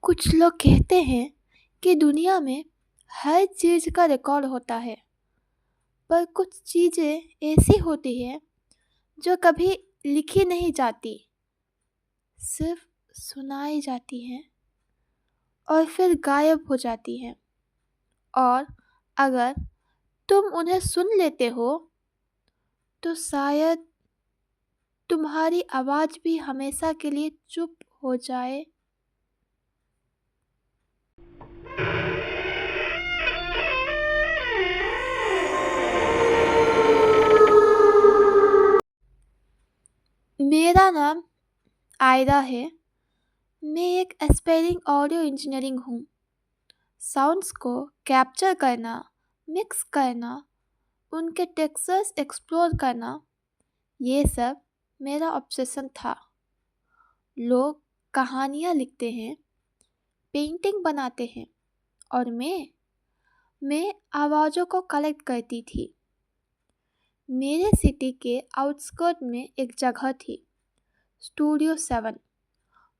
कुछ लोग कहते हैं कि दुनिया में हर चीज़ का रिकॉर्ड होता है, पर कुछ चीज़ें ऐसी होती हैं जो कभी लिखी नहीं जाती, सिर्फ सुनाई जाती हैं और फिर गायब हो जाती हैं। और अगर तुम उन्हें सुन लेते हो तो शायद तुम्हारी आवाज़ भी हमेशा के लिए चुप हो जाए। मेरा नाम आयरा है। मैं एक एस्पायरिंग ऑडियो इंजीनियरिंग हूँ। साउंड्स को कैप्चर करना, मिक्स करना, उनके टेक्सचर्स एक्सप्लोर करना, ये सब मेरा ऑब्सेशन था। लोग कहानियाँ लिखते हैं, पेंटिंग बनाते हैं और मैं आवाज़ों को कलेक्ट करती थी। मेरे सिटी के आउटस्कर्ट में एक जगह थी, स्टूडियो 7,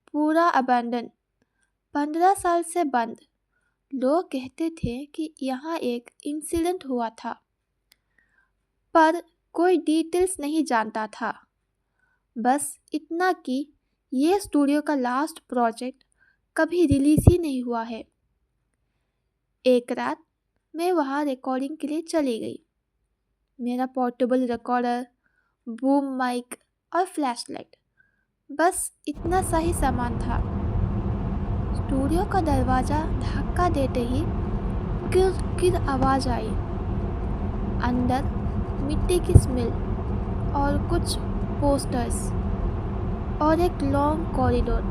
पूरा अबैंडन, 15 साल से बंद। लोग कहते थे कि यहाँ एक इंसिडेंट हुआ था, पर कोई डिटेल्स नहीं जानता था। बस इतना कि ये स्टूडियो का लास्ट प्रोजेक्ट कभी रिलीज ही नहीं हुआ है। एक रात मैं वहाँ रिकॉर्डिंग के लिए चली गई। मेरा पोर्टेबल रिकॉर्डर, बूम माइक और फ्लैशलाइट, बस इतना सा ही सामान था। स्टूडियो का दरवाज़ा धक्का देते ही किर किर आवाज़ आई। अंदर मिट्टी की स्मेल और कुछ पोस्टर्स और एक लॉन्ग कॉरिडोर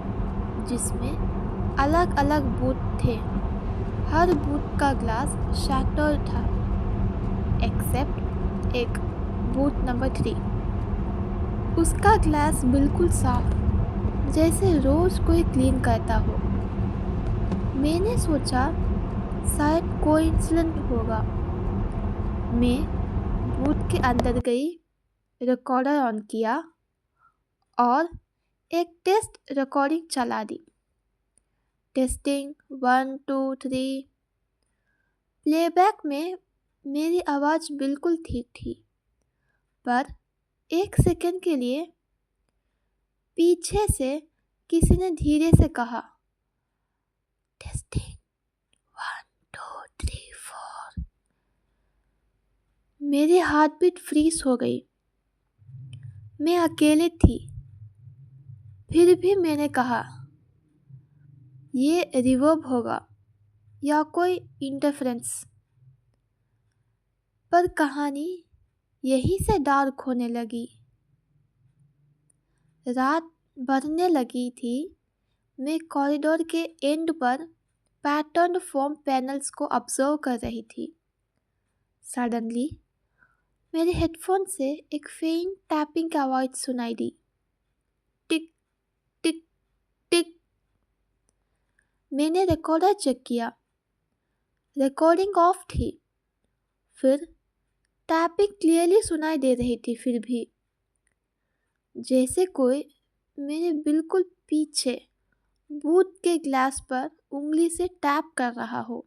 जिसमें अलग अलग बूथ थे। हर बूथ का ग्लास शैटर था एक्सेप्ट एक बूथ नंबर 3। उसका ग्लास बिल्कुल साफ, जैसे रोज कोई क्लीन करता हो। मैंने सोचा शायद कोइंसिडेंस होगा। मैं बूथ के अंदर गई, रिकॉर्डर ऑन किया और एक टेस्ट रिकॉर्डिंग चला दी। टेस्टिंग 1 2 3। प्लेबैक में मेरी आवाज़ बिल्कुल ठीक थी, पर एक सेकंड के लिए पीछे से किसी ने धीरे से कहा, टेस्टिंग 1 2 3 4। मेरी हार्ट बीट फ्रीज हो गई। मैं अकेले थी, फिर भी मैंने कहा, ये रिवर्ब होगा या कोई इंटरफेरेंस। पर कहानी यहीं से डार्क होने लगी। रात बढ़ने लगी थी। मैं कॉरिडोर के एंड पर पैटर्न फोम पैनल्स को ऑब्जर्व कर रही थी। सडनली मेरे हेडफोन से एक फेंट टैपिंग की आवाज़ सुनाई दी। टिक टिक टिक। मैंने रिकॉर्डर चेक किया, रिकॉर्डिंग ऑफ थी। फिर टैपिंग क्लियरली सुनाई दे रही थी, फिर भी जैसे कोई मेरे बिल्कुल पीछे बूथ के ग्लास पर उंगली से टैप कर रहा हो।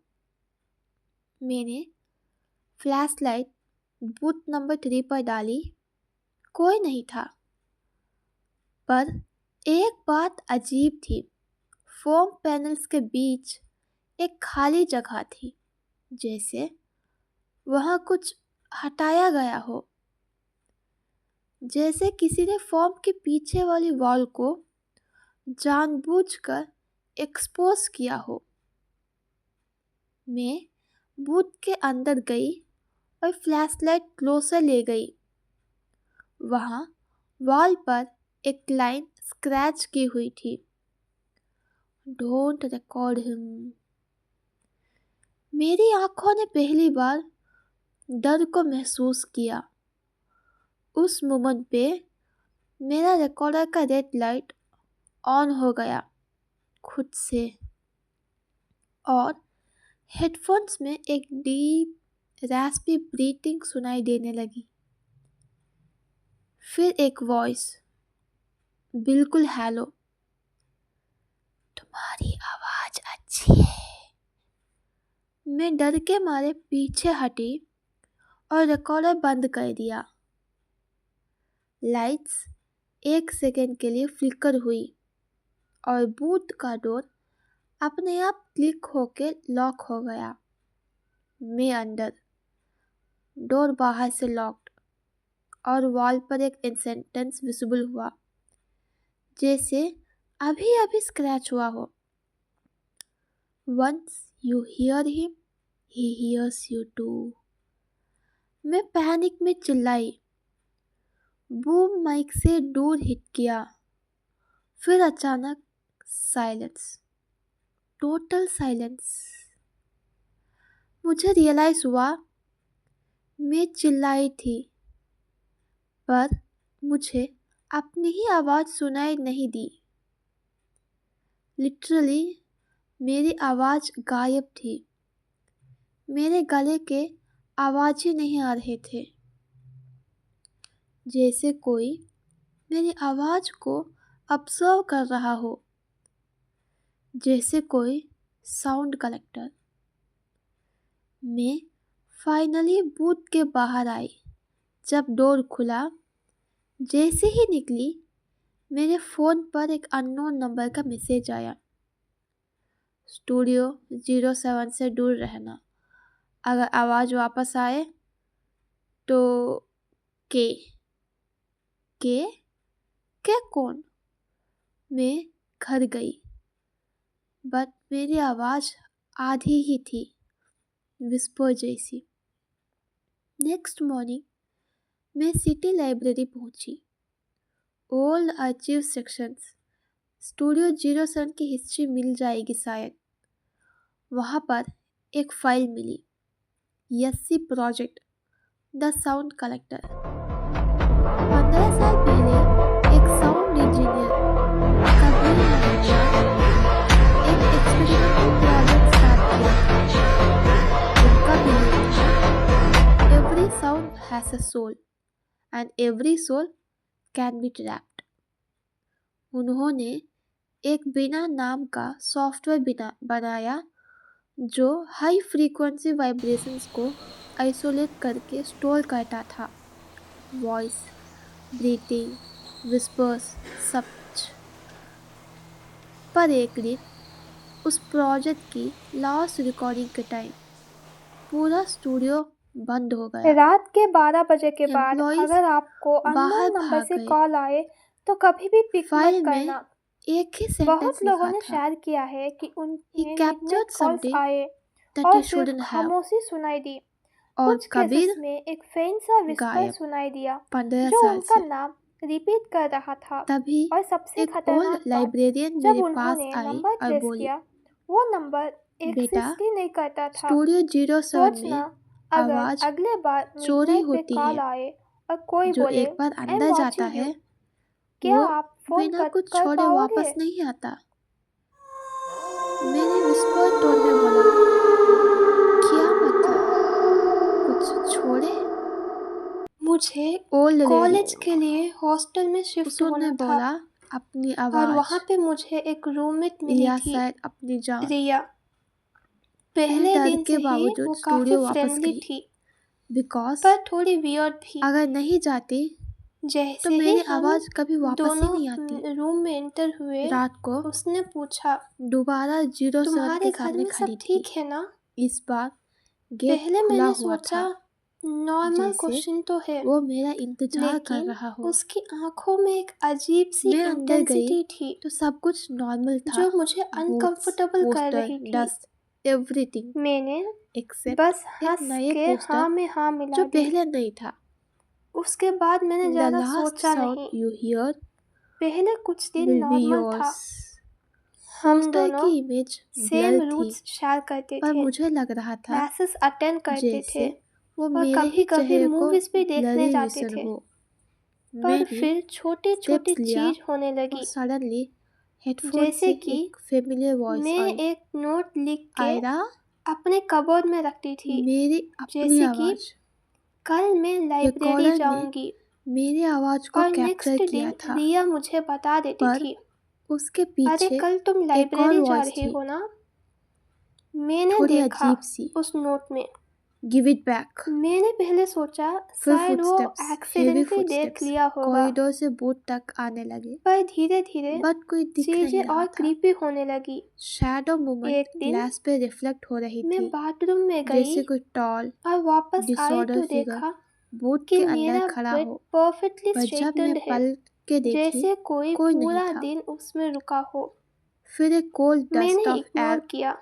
मैंने फ्लैशलाइट बूथ नंबर 3 पर डाली, कोई नहीं था। पर एक बात अजीब थी, फोम पैनल्स के बीच एक खाली जगह थी, जैसे वहाँ कुछ हटाया गया हो, जैसे किसी ने फोम के पीछे वाली वॉल को जानबूझकर एक्सपोज किया हो। मैं बूथ के अंदर गई और फ्लैशलाइट क्लोजर ले गई। वहाँ वॉल पर एक लाइन स्क्रैच की हुई थी, डोंट रिकॉर्ड हिम। मेरी आंखों ने पहली बार डर को महसूस किया। उस मोमेंट पे मेरा रिकॉर्डर का रेड लाइट ऑन हो गया खुद से, और हेडफोन्स में एक डीप रैस्पी ब्रीथिंग सुनाई देने लगी। फिर एक वॉइस, बिल्कुल हेलो, तुम्हारी आवाज़ छी। मैं डर के मारे पीछे हटी और रिकॉर्डर बंद कर दिया। लाइट्स 1 सेकंड के लिए फ्लिकर हुई और बूथ का डोर अपने आप क्लिक होके लॉक हो गया। मैं अंदर, डोर बाहर से लॉक्ड और वॉल पर एक सेंटेंस विजिबल हुआ, जैसे अभी अभी स्क्रैच हुआ हो। Once you hear him, he hears you too. मैं पैनिक में चिल्लाई। बूम माइक से दूर हिट किया। फिर अचानक साइलेंस, टोटल साइलेंस। मुझे रियलाइज हुआ मैं चिल्लाई थी, पर मुझे अपनी ही आवाज़ सुनाई नहीं दी। लिटरली मेरी आवाज़ गायब थी। मेरे गले के आवाज़ ही नहीं आ रहे थे, जैसे कोई मेरी आवाज़ को ऑब्जर्व कर रहा हो, जैसे कोई साउंड कलेक्टर। मैं फाइनली बूथ के बाहर आई। जब डोर खुला, जैसे ही निकली, मेरे फ़ोन पर एक अननोन नंबर का मैसेज आया। स्टूडियो 07 से दूर रहना। अगर आवाज़ वापस आए तो के के कौन? मैं घर गई, बट मेरी आवाज़ आधी ही थी, विस्पर जैसी। नेक्स्ट मॉर्निंग मैं सिटी लाइब्रेरी पहुंची। ओल्ड आर्चिव सेक्शंस, स्टूडियो 07 की हिस्ट्री मिल जाएगी शायद। वहाँ पर एक फाइल मिली, यस्सी प्रोजेक्ट, द साउंड कलेक्टर। 15 साल पहले एक साउंड इंजीनियर कबीर ने एक एक्सपेरिमेंटल प्रोजेक्ट स्टार्ट किया था। उनका बिलीव था, every sound has a soul and every soul can be trapped. उन्होंने एक बिना नाम का सॉफ्टवेयर बनाया जो हाई फ्रीक्वेंसी वाइब्रेशंस को आइसोलेट करके स्टोर करता था। वॉइस, ब्रीथिंग, विस्पर्स, सब कुछ। पर एक दिन उस प्रोजेक्ट की लास्ट रिकॉर्डिंग के टाइम पूरा स्टूडियो बंद हो गया। रात के 12 बजे के बाद Employees अगर आपको बाहर अननोन नंबर भाग से गए। कॉल आए तो कभी भी पिक फाइल मत में करना। एक ही सेंटेंस बहुत लोगों लिखा ने था, शेयर किया है कि He उन्हें captured मिडनाइट कॉल्स something आए that और you सिर्फ shouldn't have। खामोशी सुनाई दी। और कुछ कबीर केसेस में एक फेंट सा विस्पर गायब सुनाई दिया 15 जो साल उनका से। नाम रिपीट कर रहा था। तभी और सबसे एक खतरनाक ओल्ड बात, लाइब्रेरियन जब मेरे पास उन्होंने आई नंबर और ट्रेस बोली, किया, वो नंबर बेटा, एग्जिस्ट ही नहीं करता था। स्टूडियो 07 सोचना, में अगर आवाज़ अगले बार चोरी मिडनाइट पे होती कॉल है। आए और कोई जो बोले एक बार आई एम अंदर जाता वॉचिंग यू, है, क्या वो आप फोन बिना कट कुछ कर छोड़े पाओगे? वापस नहीं आता। मैंने विस्पर टोन में बोला, क्या मतलब, कुछ छोड़े? मुझे ओल्ड कॉलेज के लिए हॉस्टल में शिफ्ट उन्होंने होना था बोला, अपनी और आवाज़। वहाँ पे मुझे एक रूममेट मिली या थी, शायद अपनी जान। रिया। मैं पहले डर दिन के से ही बावजूद वो काफ़ी स्टूडियो वापस फ्रेंडली गई, थी, बिकॉज पर थोड़ी वियर्ड भी। अगर नहीं जाती तो जैसे ही मेरी हम आवाज़ कभी वापस ही दोनों नहीं आती। रूम में एंटर हुए, रात को उसने पूछा, दोबारा 07 तुम्हारे के घर सामने में खड़ी सब थी। ठीक है ना? इस बार गेट पहले खुला मैंने हुआ सोचा था, नॉर्मल जैसे क्वेश्चन तो है, वो मेरा इंतजार कर लेकिन रहा हो। उसकी आंखों में एक अजीब सी मैं अंदर गई इंटेंसिटी थी तो सब कुछ नॉर्मल था, जो मुझे बूट्स, अनकंफर्टेबल कर पोस्टर, रही थी। डस्ट, एवरीथिंग मैंने एक्सेप्ट बस एक हंस नए के पोस्टर हाँ में हाँ मिला जो दी। पहले नहीं था। उसके बाद मैंने The ज़्यादा last सोचा sound नहीं। you hear पहले कुछ दिन will be नॉर्मल था, yours। हम पोस्टर दोनों की इमेज सेम ब्लर थी, रूट्स शेयर करते पर थे, मुझे लग रहा था क्लासेस अटेंड करते थे जैसे वो और मेरे कभी ही कभी चेहरे को मूवीज भी देखने ब्लरी जाते विजन थे। हो। पर मैंने फिर छोटी छोटी स्टेप्स लिया चीज होने और लगी, सडनली हेडफोन जैसे से कि एक फेमिलियर वॉइस मैं आई, एक नोट लिख के आयरा। अपने कबोर्ड में रखती थी, मेरी अपनी जैसे कि आवाज़। कल मैं लाइब्रेरी रिकॉर्डर ने जाऊंगी। मेरी आवाज़ को और कैप्चर नेक्स्ट किया दिन था, रिया मुझे बता देती पर थी, उसके अरे पीछे कल तुम एक और लाइब्रेरी जा वॉइस रही थी, हो ना? मैंने थोड़ी देखा अजीब सी। उस नोट में। Give it back. मैंने पहले सोचा फिर शायद वो फुटस्टेप्स, हेवी एक्सीडेंटली देख फुटस्टेप्स लिया होगा, कॉरिडोर से बूथ तक आने लगे, पर धीरे धीरे बट कोई दिख नहीं चीजें रहा और था। क्रीपी होने लगी। शैडो मूवमेंट एक दिन ग्लास पे रिफ्लेक्ट हो रही मैं थी, बाथरूम में गई जैसे कोई टॉल और वापस आई डिसऑर्डर तो फिगर देखा बूथ कि के अंदर मेरा खड़ा बेड हो। परफेक्टली पर जब मैं स्ट्रेटन्ड है, पलट के देखी, जैसे कोई कोई नहीं पूरा था। दिन उसमें रुका हो। फिर एक कोल्ड मैंने डस्ट ऑफ इग्नोर एयर किया।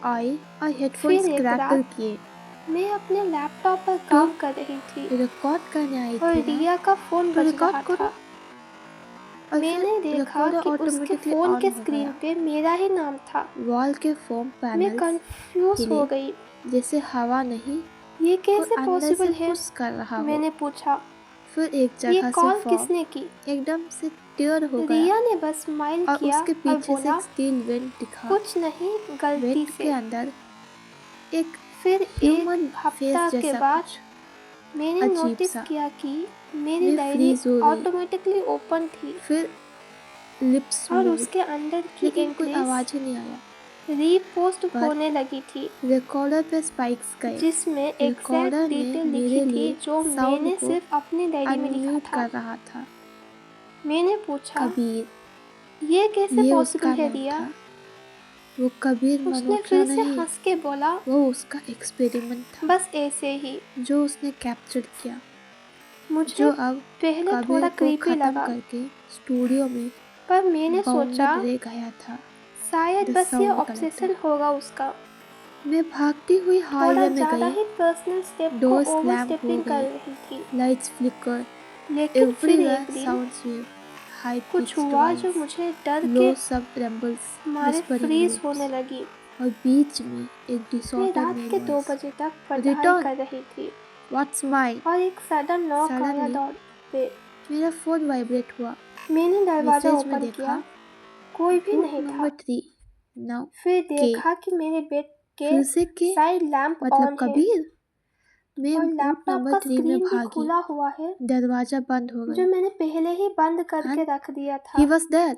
आई और हेडफोन्स फिर एक क्रैकल रात किए। मैं अपने लैपटॉप पर काम कर रही थी रिकॉर्ड करने आई और थी ना, रिया का फोन तो बज रिकॉर्ड रहा करो। था। और मैंने फिर देखा रिकॉर्डर कि उसके ऑटोमेटिकली फोन ऑन के हो स्क्रीन गया। पे मेरा ही नाम था। वॉल के फोम मैं पैनल्स कंफ्यूज हिले, हो गई। जैसे हवा नहीं, ये कोई कैसे अंदर पॉसिबल से है? पुश कर रहा हो। मैंने पूछा। फिर एक ये जगह से कॉल फॉर्म किसने की? एकदम से टीयर हो गया रिया ने बस स्माइल और किया उसके और पीछे से बोला, एक स्टील वेंट दिखा। कुछ नहीं, गलती वेंट के से। अंदर एक फिर एक ह्यूमन हफ्ता फेस के जैसा बाद कुछ मैंने अजीब नोटिस सा। किया कि मेरी मैं डायरी फ्रीज हो गई। ऑटोमेटिकली ओपन थी फिर लिप्स और मूव्ड, उसके अंदर की लेकिन कोई एंट्रीज आवाज ही नहीं आया। रीपोस्ट पर होने लगी थी, रिकॉर्डर पे स्पाइक्स गए। जिसमें एग्जैक्ट रिकॉर्डर ने डिटेल लिखी मेरे थी लिए जो साउंड मैंने को सिर्फ अपनी डायरी में लिखा अनम्यूट था। कर रहा था। मैंने पूछा, कबीर, ये कैसे ये पॉसिबल उसका है नाम रिया? था। वो कबीर उसने मल्होत्रा फिर से नहीं, हंस के बोला, वो उसका एक्सपेरिमेंट था बस ऐसे ही। जो उसने कैप्चर किया, मुझे जो अब पहले कबीर थोड़ा को क्रीपी खत्म लगा, करके स्टूडियो में पर मैंने सोचा बाउंडेड रह गया था। शायद द बस ये साउंड ऑब्सेशन कलेक्टर। होगा उसका। मैं भागती हुई थोड़ा हाईवे में ज्यादा गई। ही पर्सनल स्टेप को डोर ओवर स्लैम हो स्टेपिंग कर गई, रही थी। लाइट्स फ्लिकर, लेकिन फिर एवरीवेयर एक दिन साउंड्स वेव, हाई कुछ पिच्ड हुआ जो वाइस, मुझे डर लो के सब रंबल्स, मारे विस्परिंग फ्रीज लूप्स, होने लगी। और बीच में एक मैं डिसऑर्डर रात में के 2 नॉइस। बजे तक पढ़ाई रिटर्न, कर रही थी व्हाट्स माइन। और एक सडन नॉक आया सडनली डोर पे। मेरा फोन वाइब्रेट हुआ। मैंने दरवाजा मैसेज में ओपन देखा, किया, कोई भी बूथ नहीं नंबर था। 3 नाउ फिर के। देखा कि मेरे बेड के फिर से के साइड लैंप मतलब ऑन है कबीर। मैं और बूथ लैपटॉप नंबर का 3 में स्क्रीन भी भागी। खुला हुआ है, दरवाजा बंद हो जो गया। मैंने पहले ही बंद करके एंड रख दिया था। He was there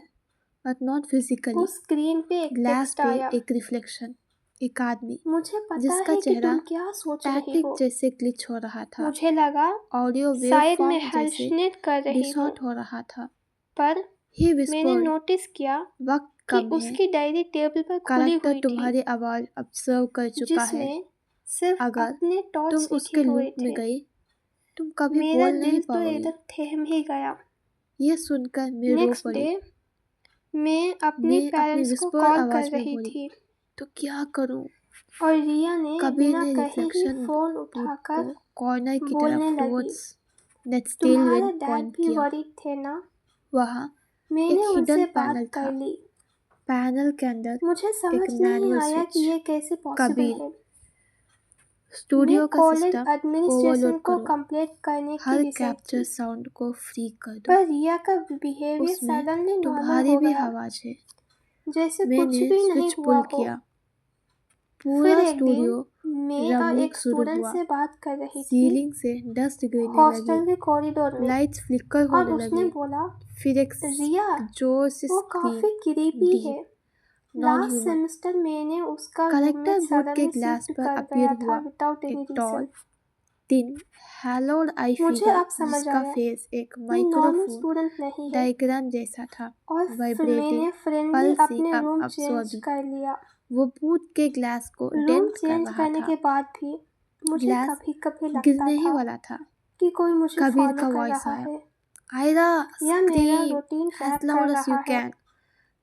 but not physically. उस स्क्रीन पे एक ग्लास टेक्स्ट पे आया, एक रिफ्लेक्शन, एक आदमी मुझे पता जिसका है कि चेहरा तुम क्या सोच रही पैटिक हो। जैसे ग्लिच हो रहा था, मुझे लगा ऑडियो वेव शायद मैं फॉर्म जैसे हेलुसिनेट कर रही हूँ, डिसऑर्ट हो रहा था। पर ही मैंने विस्पर्ड, नोटिस किया वक्त कि कम है, उसकी डायरी टेबल पर खुली कलेक्टर हुई थी, तुम्हारी आवाज ऑब्जर्व कर चुका है। जिसमें सिर्फ अगर अपने तुम टॉर्च उसके लिखे हुए लूप में थे। गई, तुम कभी मेरा बोल नहीं दिल तो पाओगी। एकदम थम ही गया। ये सुनकर मैं रो नेक्स्ट पड़ी। डे मैं अपने मैं अपनी पेरेंट्स को विस्पर कॉल आवाज कर में रही बोली, थी तो क्या करूं। और रिया ने कबीर बिना ने कहे ही रिफ्लेक्शन फोन बूथ उठाकर को कॉर्नर की बोलने तरफ लगी, टुवर्ड्स दैट स्टील तुम्हारा वेंट डैड पॉइंट भी किया। वरीड थे ना? वहाँ मैंने एक उनसे हिडन बात पैनल कर था। ली। पैनल के अंदर मुझे समझ एक नहीं मैनुअल आया कि स्विच। ये कैसे पॉसिबल कबीर, है। मैं स्टूडियो का कॉलेज सिस्टम एडमिनिस्ट्रेशन ओवरलोड को करो, कंप्लीट करने की हर डिसाइड कैप्चर की, साउंड को फ्री कर दो। पर रिया का बिहेवियर उसमें सडनली नॉर्मल तुम्हारी हो भी गया, आवाज है। जैसे कुछ मैंने भी नहीं स्विच हुआ पुल हो। किया, फिर पूरा एक दिन स्टूडियो मैं और रमनिक एक शुरू स्टूडेंट हुआ। से बात कर रही थी सीलिंग से डस्ट गिरने हॉस्टल लगी, के कॉरिडोर में, लाइट्स फ्लिकर और होने उसने लगी। बोला, फिर एक रिया, जोर से वो स्क्रीम, काफी क्रीपी है। Deep, non last human. Semester मैंने उसका रूममेट कलेक्टर बूथ के सडनली ग्लास शिफ्ट पर कर अपीयर गया था हुआ, विदाउट एनी एक रीजन। टॉल, थिन, हैलोड आई मुझे फिगर अब समझ जिसका आया, फेस एक ये नॉर्मल माइक्रोफोन स्टूडेंट नहीं है। डायग्राम जैसा था, और फिर वाइब्रेटिंग, मैंने फ्रेंडली पल्सिंग, अपने रूम चेंज अब्सॉर्बिंग। कर लिया। वो बूथ के ग्लास को रूम डेंट कर चेंज रहा करने था। के बाद भी मुझे ग्लास कभी कभी लगता गिरने ही था वाला था। कि कोई मुझे कबीर फॉलो का कर वॉइस रहा आया, है आयरा या मेरा scream routine as track loud कर एज यू रहा है। कैन।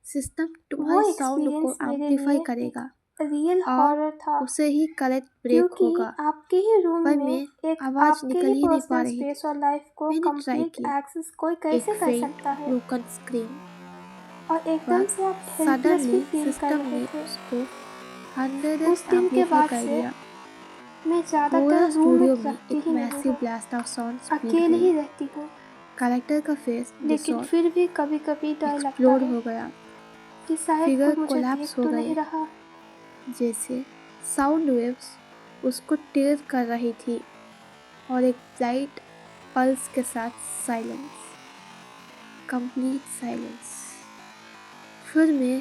सिस्टम वो तुम्हारे साउंड को एक्सपीरियंस मेरे एम्पलीफाई लिए करेगा एक रियल और हॉरर था, उसे ही करेक्ट ब्रेक क्योंकि होगा। आपके ही रूम पर में मैं एक आवाज आपके निकल ही ही नहीं पा पर्सनल रही स्पेस थी। और लाइफ को मैंने ट्राई कंप्लीट किया, एक्सेस कोई एक कैसे कर फेंट सकता है, ब्रोकन स्क्रीम, और एकदम पर से आप हेल्पलेस भी सडनली फील कर सिस्टम रहे ने थे। उसको 100 उस दिन के एम्पलीफाई बाद कर से दिया। मैं पूरा ज़्यादातर स्टूडियो रूममेट में रखती एक ही नहीं मैसिव हूँ, ब्लास्ट ऑफ साउंड स्पीड अकेले हुई। ही रहती हूँ। कलेक्टर का फेस लेकिन डिसऑर्ड, फिर भी कभी कभी डर लगता एक्सप्लोड है हो गया। कि शायद फिगर कोई मुझे कोलैप्स देख हो तो गए, नहीं रहा। जैसे साउंड वेव्स उसको टेर कर रही थी, और एक लाइट पल्स के साथ साइलेंस, कंप्लीट साइलेंस। फिर मैं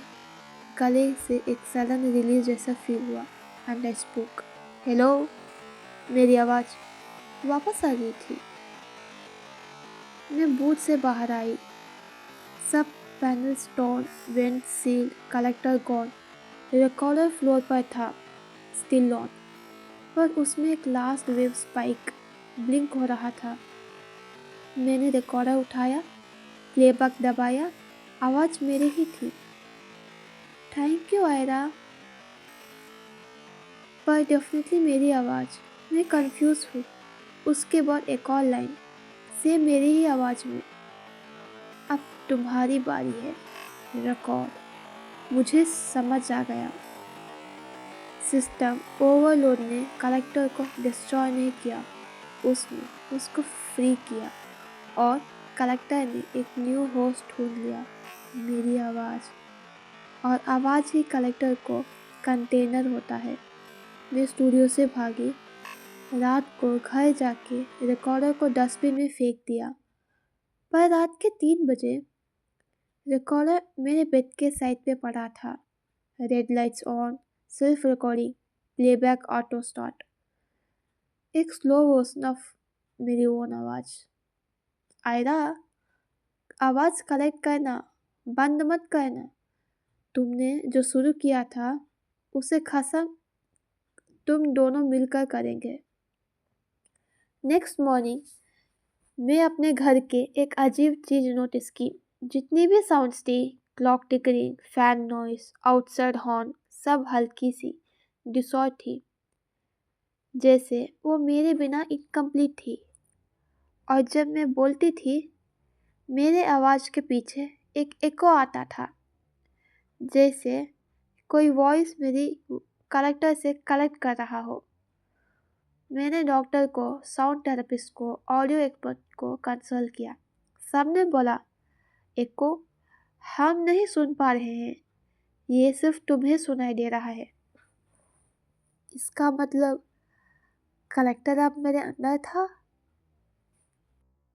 गले से एक सडन रिलीज जैसा फील हुआ एंड आई स्पोक। हेलो। मेरी आवाज़ वापस आ गई थी। मैं बूथ से बाहर आई। सब panels torn, wind sealed, collector gone. Recorder floor पर था, स्टिल ऑन, पर उसमें एक लास्ट वेव स्पाइक ब्लिंक हो रहा था। मैंने रिकॉर्डर उठाया, प्लेबैक दबाया। आवाज़ मेरी ही थी। Thank you Aira. पर डेफिनेटली मेरी आवाज़। मैं कंफ्यूज हूँ। उसके बाद एक और लाइन, सेम मेरी ही आवाज़ में। अब तुम्हारी बारी है। रिकॉर्ड। मुझे समझ आ गया। सिस्टम ओवरलोड ने कलेक्टर को डिस्ट्रॉय नहीं किया, उसने उसको फ्री किया और कलेक्टर ने एक न्यू होस्ट ढूंढ लिया, मेरी आवाज़। और आवाज़ ही कलेक्टर को कंटेनर होता है। मैं स्टूडियो से भागी। रात को घर जाके रिकॉर्डर को डस्टबिन में फेंक दिया। पर रात के 3 बजे रिकॉर्डर मेरे बेड के साइड पे पड़ा था। Red lights on, self recording, playback auto start. एक स्लो वर्जन ऑफ मेरी ओन आवाज़। आयरा, आवाज़ कलेक्ट करना बंद मत करना। तुमने जो शुरू किया था उसे खत्म तुम दोनों मिलकर करेंगे। नेक्स्ट मॉर्निंग मैं अपने घर के एक अजीब चीज़ नोटिस की। जितनी भी साउंड्स थी, clock tinkering, fan noise, outside horn, सब हल्की सी डिसॉर्ट थी, जैसे वो मेरे बिना इनकम्प्लीट थी। और जब मैं बोलती थी, मेरे आवाज़ के पीछे एक एको आता था, जैसे कोई वॉइस मेरी कलेक्टर से कलेक्ट कर रहा हो। मैंने डॉक्टर को, साउंड थेरेपिस्ट को, ऑडियो एक्सपर्ट को कंसल्ट किया। सबने बोला, एको हम नहीं सुन पा रहे हैं, ये सिर्फ तुम्हें सुनाई दे रहा है। इसका मतलब कलेक्टर अब मेरे अंदर था।